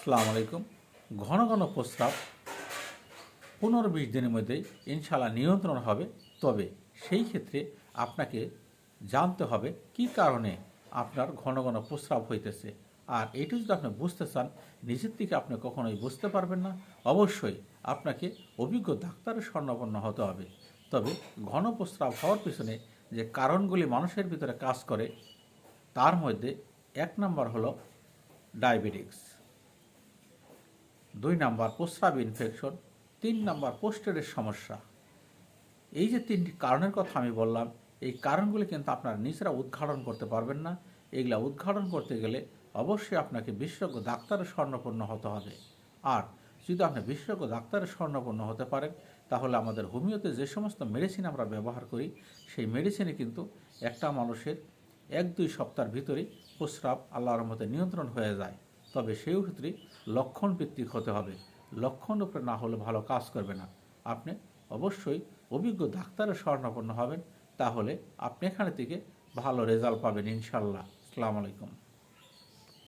আসসালামু আলাইকুম। ঘন ঘন প্রস্রাব 15-20 দিনের মধ্যেই ইনশাআল্লাহ নিয়ন্ত্রণ হবে। তবে সেই ক্ষেত্রে আপনাকে জানতে হবে কি কারণে আপনার ঘন ঘন প্রস্রাব হইতেছে। আর এটি যদি আপনি বুঝতে চান, নিজের থেকে আপনি কখনোই বুঝতে পারবেন না। অবশ্যই আপনাকে অভিজ্ঞ ডাক্তারের শরণাপন্ন হতে হবে। তবে ঘন প্রস্রাব হওয়ার পিছনে যে কারণগুলি মানুষের ভিতরে কাজ করে, তার মধ্যে 1 নাম্বার হলো ডায়াবেটিক্স, 2 নাম্বার প্রস্রাব ইনফেকশন, 3 নাম্বার প্রোস্টেটের সমস্যা। এই যে 3টি কারণের কথা আমি বললাম, এই কারণগুলি কিন্তু আপনারা নিজেরা উদ্ঘাটন করতে পারবেন না। এগুলা উদ্ঘাটন করতে গেলে অবশ্যই আপনাকে বিশেষজ্ঞ ডাক্তারের শরণাপন্ন হতে হবে। আর যদি আপনি বিশেষজ্ঞ ডাক্তারের শরণাপন্ন হতে পারেন, তাহলে আমাদের হোমিওতে যে সমস্ত মেডিসিন আমরা ব্যবহার করি, সেই মেডিসিনে কিন্তু একটা মানুষের 1-2 সপ্তাহের ভিতরেই প্রস্রাব আল্লাহর রহমতে নিয়ন্ত্রণ হয়ে যায়। তবে সেই ক্ষেত্রে লক্ষণ ভিত্তিক হতে হবে। লক্ষণ উপরে না হলে ভালো কাজ করবে না। আপনি অবশ্যই অভিজ্ঞ ডাক্তারের শরণাপন্ন হবেন, তাহলে আপনি এখানে থেকে ভালো রেজাল্ট পাবেন ইনশাল্লাহ। আসসালামু আলাইকুম।